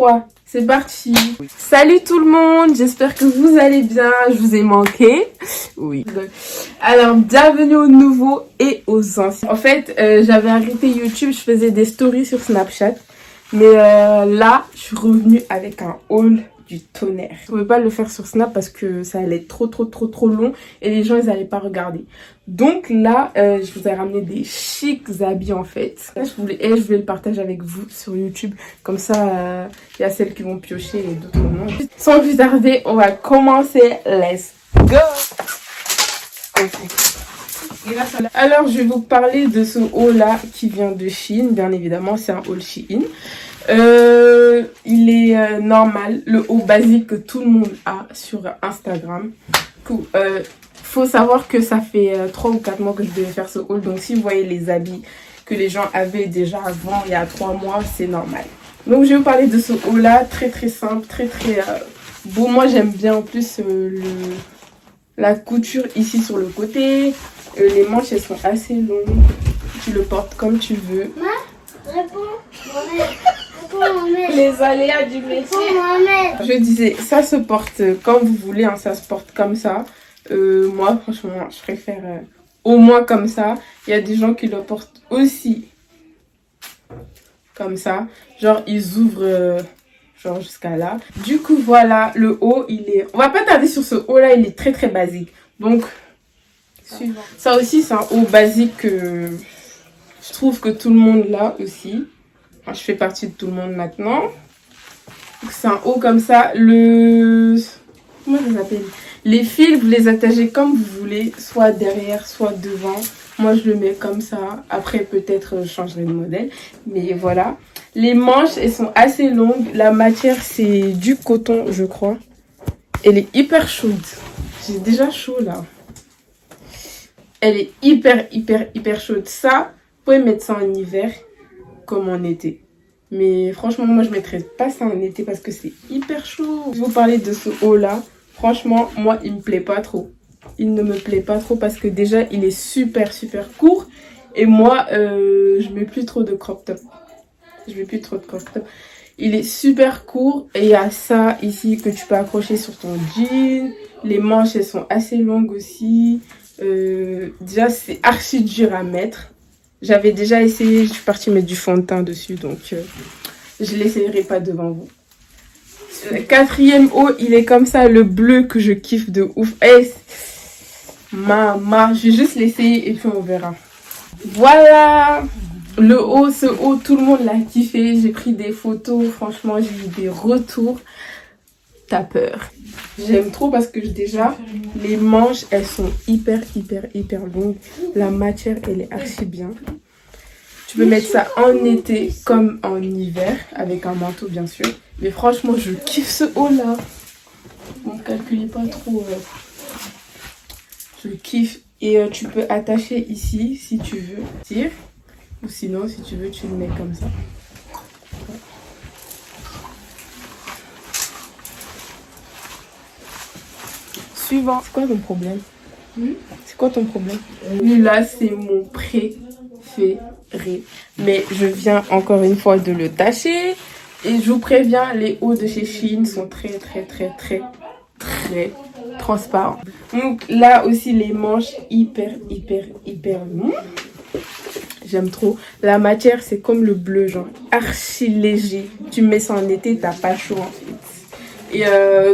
3, c'est parti. Salut tout le monde, j'espère que vous allez bien, je vous ai manqué. Oui. Alors, bienvenue aux nouveaux et aux anciens. En fait, j'avais arrêté YouTube, je faisais des stories sur Snapchat. Mais là, je suis revenue avec un haul du tonnerre. Je pouvais pas le faire sur Snap parce que ça allait être trop long et les gens ils allaient pas regarder. Donc là, je vous ai ramené des chics habits en fait. Là, je vais le partager avec vous sur YouTube. Comme ça, il y a celles qui vont piocher et d'autres non. Sans plus tarder, on va commencer. Let's go! Alors, je vais vous parler de ce haul là qui vient de Shein. Bien évidemment, c'est un haul Shein. Il est normal, le haut basique que tout le monde a sur Instagram. Faut savoir que ça fait 3 ou 4 mois que je devais faire ce haul. Donc si vous voyez les habits que les gens avaient déjà avant, il y a 3 mois, c'est normal. Donc je vais vous parler de ce haul là, très simple, très beau. Moi j'aime bien en plus la couture ici sur le côté. Les manches elles sont assez longues. Tu le portes comme tu veux. Les aléas du métier. Je disais, ça se porte comme vous voulez, hein, ça se porte comme ça. Moi, franchement, je préfère au moins comme ça. Il y a des gens qui le portent aussi comme ça. Genre, ils ouvrent genre jusqu'à là. Du coup, voilà, le haut, il est... On va pas tarder sur ce haut là, il est très basique. Donc, suivant. Ça aussi, c'est un haut basique que je trouve que tout le monde l'a aussi. Je fais partie de tout le monde maintenant. C'est un haut comme ça. Comment je les appelle? Les fils, vous les attachez comme vous voulez. Soit derrière, soit devant. Moi, je le mets comme ça. Après, peut-être, je changerai de modèle. Mais voilà. Les manches, elles sont assez longues. La matière, c'est du coton, je crois. Elle est hyper chaude. J'ai déjà chaud, là. Elle est hyper chaude. Ça, vous pouvez mettre ça en hiver comme en été. Mais franchement, moi, je ne mettrais pas ça en été parce que c'est hyper chaud. Je vais vous parler de ce haut là. Franchement, moi, il me plaît pas trop. Il ne me plaît pas trop parce que déjà, il est super court. Et moi, je mets plus trop de crop top. Il est super court. Et il y a ça ici que tu peux accrocher sur ton jean. Les manches, elles sont assez longues aussi. Déjà, c'est archi dur à mettre. J'avais déjà essayé, je suis partie mettre du fond de teint dessus, donc je ne l'essayerai pas devant vous. Le 4e haut, il est comme ça, le bleu que je kiffe de ouf. Hey, je vais juste l'essayer et puis on verra. Voilà, le haut, ce haut, tout le monde l'a kiffé. J'ai pris des photos, franchement, j'ai eu des retours. T'as peur. J'aime trop parce que déjà, les manches, elles sont hyper longues. La matière, elle est archi bien. Tu peux mettre ça en été comme en hiver, avec un manteau bien sûr. Mais franchement, je kiffe ce haut là. Ne calculez pas trop. Je kiffe. Et tu peux attacher ici si tu veux. Tire. Ou sinon, si tu veux, tu le mets comme ça. Suivant. C'est quoi ton problème? C'est quoi ton problème? Celui-là, c'est mon préféré. Mais je viens encore une fois de le tâcher. Et je vous préviens, les hauts de chez Shein sont très transparents. Donc là aussi, les manches hyper longues. J'aime trop. La matière, c'est comme le bleu, genre archi léger. Tu mets ça en été, t'as pas chaud en fait. Et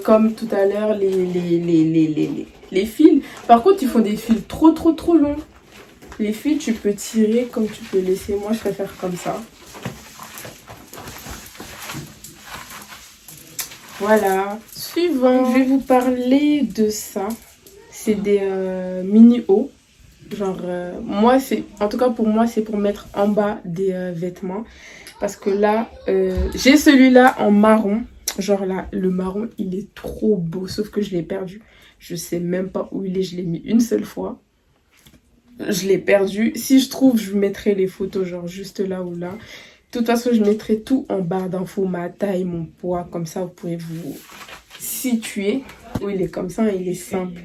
comme tout à l'heure, les fils. Par contre, ils font des fils trop longs. Les fils, tu peux tirer comme tu peux laisser. Moi, je préfère comme ça. Voilà. Suivant. Je vais vous parler de ça. C'est des mini hauts. Genre, moi, en tout cas pour moi, c'est pour mettre en bas des vêtements. Parce que là, j'ai celui-là en marron. Genre là, le marron, il est trop beau. Sauf que je l'ai perdu. Je sais même pas où il est. Je l'ai mis une seule fois. Je l'ai perdu. Si je trouve, je vous mettrai les photos genre juste là ou là. De toute façon, je mettrai tout en barre d'infos. Ma taille, mon poids. Comme ça, vous pouvez vous situer. Oui, il est comme ça. Il est simple.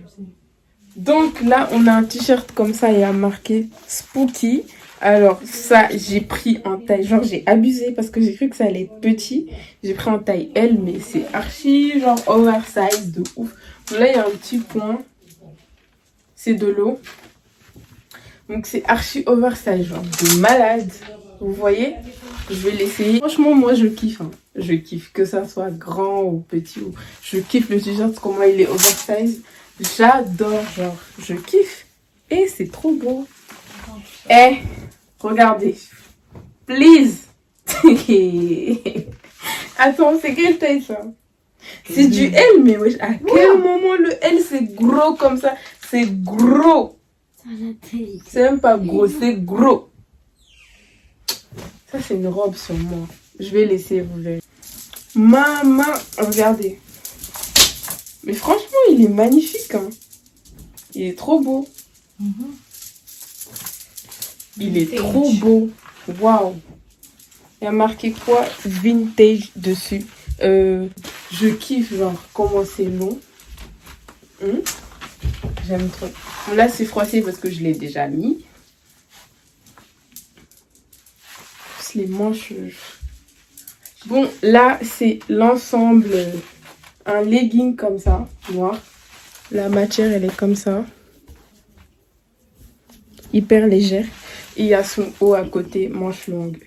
Donc là, on a un t-shirt comme ça. Il y a marqué Spooky. Alors ça, j'ai pris en taille, genre j'ai abusé parce que j'ai cru que ça allait être petit. J'ai pris en taille L, mais c'est archi genre oversize de ouf. Donc là, il y a un petit point. C'est de l'eau. Donc c'est archi oversize, genre de malade. Vous voyez? Je vais l'essayer. Franchement, moi je kiffe. Hein. Je kiffe que ça soit grand ou petit. Je kiffe le t-shirt, comment il est oversize. J'adore, genre, je kiffe. Et c'est trop beau. Eh, regardez. Please. Attends, c'est quelle taille ça? C'est du L, mais wesh, à quel moment le L c'est gros comme ça? C'est gros. C'est même pas gros, c'est gros. Ça, c'est une robe sur moi. Je vais laisser, vous verrez. Maman, regardez. Mais franchement, il est magnifique. Hein. Il est trop beau. Il est trop beau. Waouh. Il y a marqué quoi? Vintage dessus. Je kiffe, genre, comment c'est long. J'aime trop. Là, c'est froissé parce que je l'ai déjà mis. Les manches. Bon, là, c'est l'ensemble. Un legging comme ça, noir. La matière, elle est comme ça. Hyper légère. Et il y a son haut à côté, manche longue.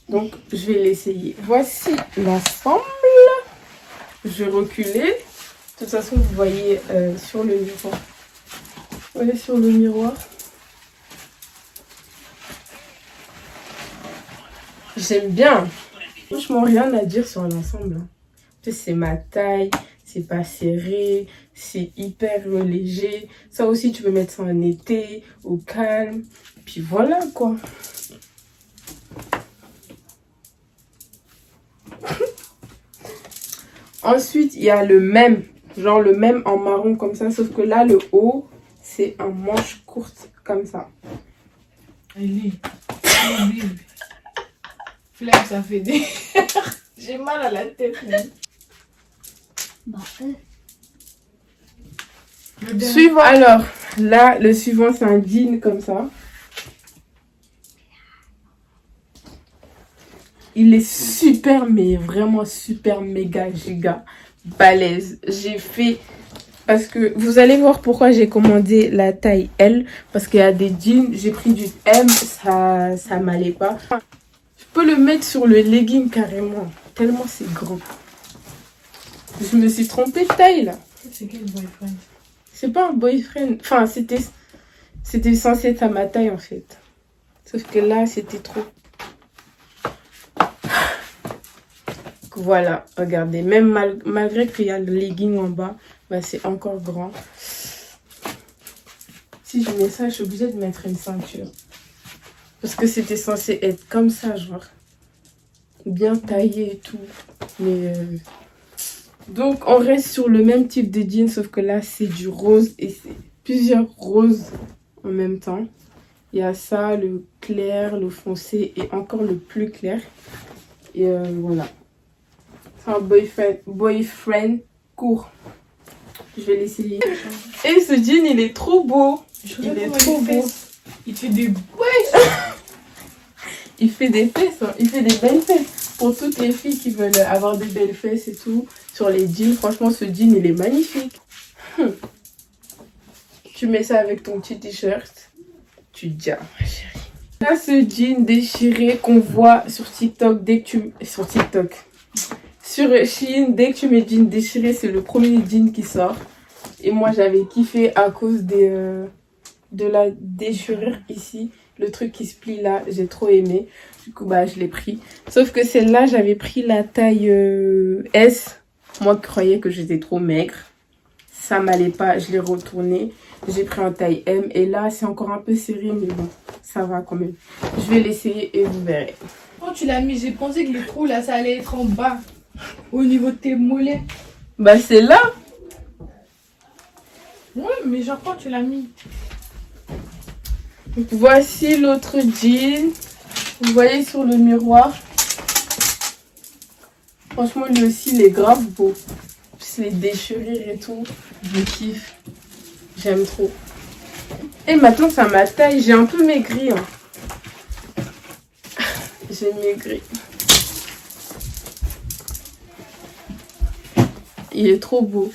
Donc, je vais l'essayer. Voici l'ensemble. Je vais reculer. De toute façon, vous voyez sur le miroir. Vous voyez sur le miroir. J'aime bien. Franchement, rien à dire sur l'ensemble. C'est ma taille, c'est pas serré, c'est hyper léger. Ça aussi, tu peux mettre ça en été, au calme. Puis voilà, quoi. Ensuite, il y a le même. Genre le même en marron comme ça. Sauf que là, le haut, c'est un manche courte comme ça. Allez. Flemme, ça fait des... J'ai mal à la tête. Suivant. Alors, là, le suivant, c'est un jean comme ça. Il est super, mais vraiment super, méga, giga, balèze. J'ai fait... Parce que vous allez voir pourquoi j'ai commandé la taille L. Parce qu'il y a des jeans, j'ai pris du M, ça m'allait pas. Je peux le mettre sur le legging carrément, tellement c'est grand. Je me suis trompée de taille là. C'est quel boyfriend? C'est pas un boyfriend. Enfin, c'était censé être à ma taille en fait. Sauf que là, c'était trop. Voilà, regardez. Même malgré qu'il y a le legging en bas, bah, c'est encore grand. Si je mets ça, je suis obligée de mettre une ceinture. Parce que c'était censé être comme ça, genre. Bien taillé et tout. Mais... Donc, on reste sur le même type de jean, sauf que là, c'est du rose. Et c'est plusieurs roses en même temps. Il y a ça, le clair, le foncé et encore le plus clair. Et voilà. C'est un boyfriend court. Je vais l'essayer. Et ce jean, il est trop beau. Il est trop beau. Il fait des... Il fait des fesses, hein. Il fait des belles fesses. Pour toutes les filles qui veulent avoir des belles fesses et tout, sur les jeans, franchement, ce jean, il est magnifique. Tu mets ça avec ton petit t-shirt, tu dis, ah, ma chérie. Là, ce jean déchiré qu'on voit sur TikTok, dès que tu... Sur TikTok. Sur Shein, dès que tu mets jean déchiré, c'est le premier jean qui sort. Et moi, j'avais kiffé à cause de la déchirure ici. Le truc qui se plie là, j'ai trop aimé. Du coup, bah, je l'ai pris. Sauf que celle-là, j'avais pris la taille S. Moi, qui croyais que j'étais trop maigre. Ça m'allait pas, je l'ai retourné. J'ai pris en taille M. Et là, c'est encore un peu serré, mais bon, ça va quand même. Je vais l'essayer et vous verrez. Quand tu l'as mis, j'ai pensé que les trous là, ça allait être en bas. Au niveau de tes mollets. Bah, c'est là. Ouais, mais genre quand tu l'as mis. Donc, voici l'autre jean. Vous voyez sur le miroir. Franchement, lui aussi, il est grave beau. Plus les déchirures et tout. Je kiffe. J'aime trop. Et maintenant, ça ma taille. J'ai un peu maigri. Hein. J'ai maigri. Il est trop beau.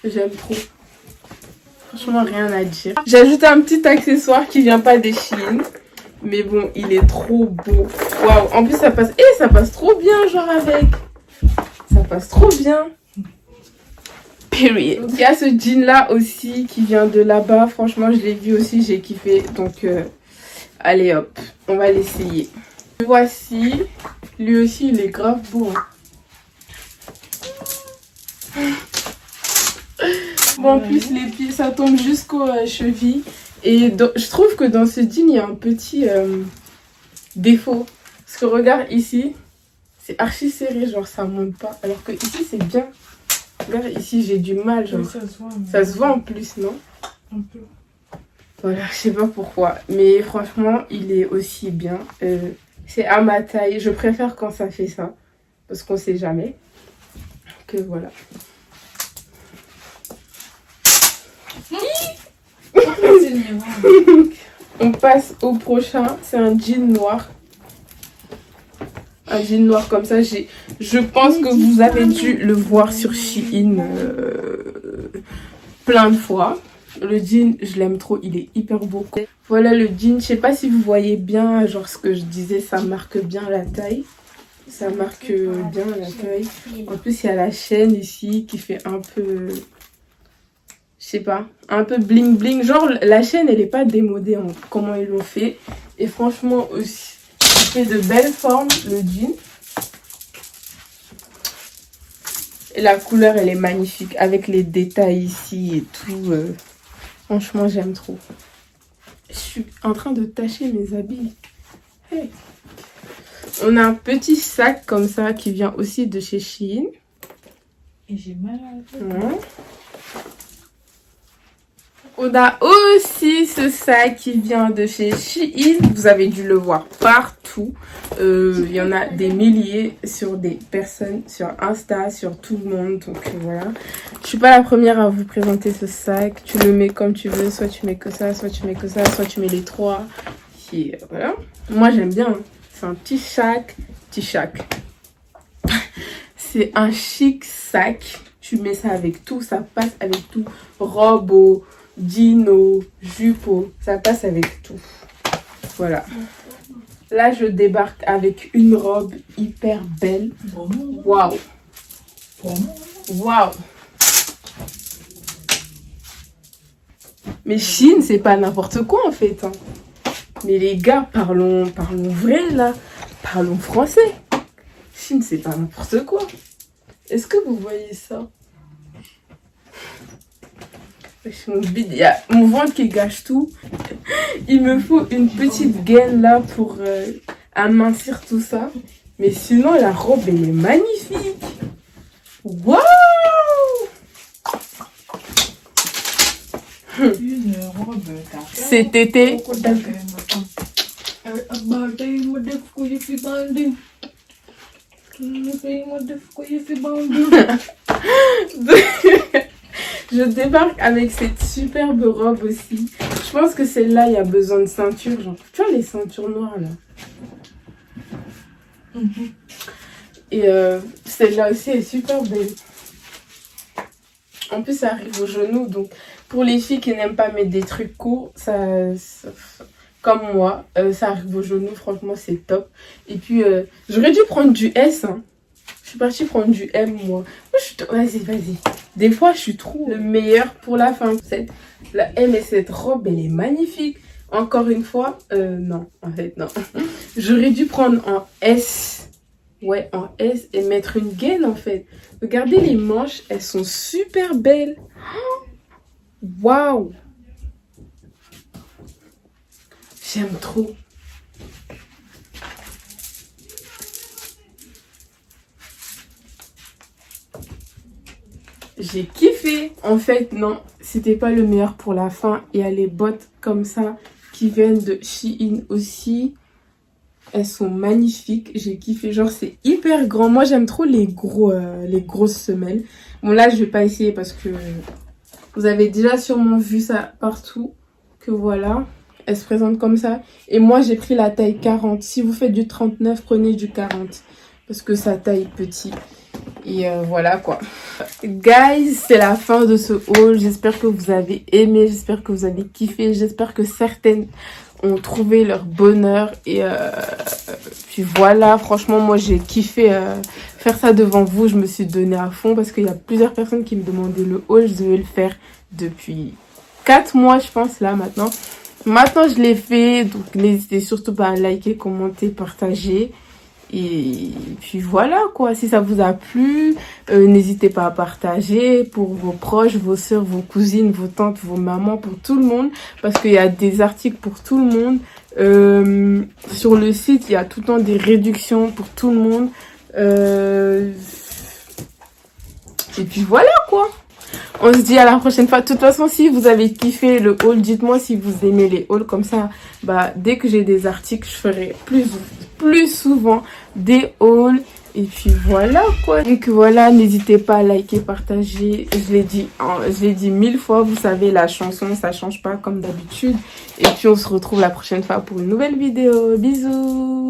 J'aime trop. Franchement, rien à dire. J'ai ajouté un petit accessoire qui vient pas des Shein. Mais bon, il est trop beau. Waouh. En plus, ça passe... ça passe trop bien, genre, avec. Ça passe trop bien. Period. Il y a ce jean-là aussi qui vient de là-bas. Franchement, je l'ai vu aussi. J'ai kiffé. Donc, allez, hop. On va l'essayer. Voici. Lui aussi, il est grave beau. Hein. Bon, en plus, les pieds, ça tombe jusqu'aux chevilles. Et je trouve que dans ce jean, il y a un petit défaut. Parce que regarde ici, c'est archi serré, genre ça monte pas. Alors que ici, c'est bien. Regarde ici, j'ai du mal, genre. Ça se voit en plus, non? Un peu. Voilà, je sais pas pourquoi. Mais franchement, il est aussi bien. C'est à ma taille. Je préfère quand ça fait ça. Parce qu'on sait jamais. Que voilà. On passe au prochain. C'est un jean noir. Un jean noir comme ça. Je pense que vous avez dû le voir sur Shein plein de fois. Le jean, je l'aime trop. Il est hyper beau. Voilà le jean. Je sais pas si vous voyez bien. Genre ce que je disais, ça marque bien la taille. Ça marque bien la taille. En plus, il y a la chaîne ici qui fait un peu... Je sais pas, un peu bling bling. Genre, la chaîne, elle est pas démodée en comment ils l'ont fait. Et franchement, aussi, il fait de belles formes, le jean. Et la couleur, elle est magnifique. Avec les détails ici et tout. Franchement, j'aime trop. Je suis en train de tacher mes habits. Hey. On a un petit sac comme ça qui vient aussi de chez Shein. Et j'ai mal à la tête. Ouais. On a aussi ce sac qui vient de chez Shein. Vous avez dû le voir partout. Il y en a des milliers sur des personnes, sur Insta, sur tout le monde. Donc voilà. Je suis pas la première à vous présenter ce sac. Tu le mets comme tu veux. Soit tu mets que ça, soit tu mets que ça, soit tu mets les trois. Et voilà. Moi j'aime bien. Hein. C'est un petit sac. C'est un chic sac. Tu mets ça avec tout. Ça passe avec tout. Robe, dino, jupeau, ça passe avec tout. Voilà. Là, je débarque avec une robe hyper belle. Waouh. Waouh. Mais Shein, c'est pas n'importe quoi en fait. Hein. Mais les gars, parlons vrai là. Parlons français. Shein, c'est pas n'importe quoi. Est-ce que vous voyez ça? Il y a mon ventre qui gâche tout. Il me faut une petite gaine là pour amincir tout ça. Mais sinon, la robe, elle est magnifique. Waouh! Une robe. C'est été. Je débarque avec cette superbe robe aussi. Je pense que celle-là, il y a besoin de ceinture. Genre, tu vois les ceintures noires là. Et celle-là aussi est super belle. En plus, ça arrive aux genoux. Donc, pour les filles qui n'aiment pas mettre des trucs courts, comme moi, ça arrive aux genoux. Franchement, c'est top. Et puis, j'aurais dû prendre du S. Hein. Je suis partie prendre du M, moi. Vas-y. Des fois, je suis trop le meilleur pour la fin. La M et cette robe, elle est magnifique. Encore une fois, non. En fait, non. J'aurais dû prendre en S. Ouais, en S et mettre une gaine, en fait. Regardez les manches, elles sont super belles. Waouh! J'aime trop. J'ai kiffé. En fait, non, c'était pas le meilleur pour la fin. Il y a les bottes comme ça qui viennent de Shein aussi. Elles sont magnifiques. J'ai kiffé. Genre, c'est hyper grand. Moi, j'aime trop les grosses semelles. Bon, là, je vais pas essayer parce que vous avez déjà sûrement vu ça partout. que voilà, elle se présente comme ça. Et moi, j'ai pris la taille 40. Si vous faites du 39, prenez du 40 parce que sa taille est petit. Et voilà quoi. Guys, c'est la fin de ce haul. J'espère que vous avez aimé, j'espère que vous avez kiffé, j'espère que certaines ont trouvé leur bonheur. Et puis voilà, franchement, moi j'ai kiffé faire ça devant vous. Je me suis donné à fond parce qu'il y a plusieurs personnes qui me demandaient le haul. Je devais le faire depuis 4 mois, je pense, là maintenant. Maintenant, je l'ai fait. Donc, n'hésitez surtout pas à liker, commenter, partager. Et puis voilà quoi, si ça vous a plu, n'hésitez pas à partager pour vos proches, vos soeurs, vos cousines, vos tantes, vos mamans, pour tout le monde. Parce qu'il y a des articles pour tout le monde. Sur le site, il y a tout le temps des réductions pour tout le monde. Et puis voilà quoi. On se dit à la prochaine fois. De toute façon, si vous avez kiffé le haul, dites-moi si vous aimez les hauls. Comme ça, bah, dès que j'ai des articles, je ferai plus souvent des hauls. Et puis voilà quoi. Donc voilà, n'hésitez pas à liker, partager. Je l'ai dit 1000 fois. Vous savez, la chanson, ça change pas comme d'habitude. Et puis on se retrouve la prochaine fois pour une nouvelle vidéo. Bisous.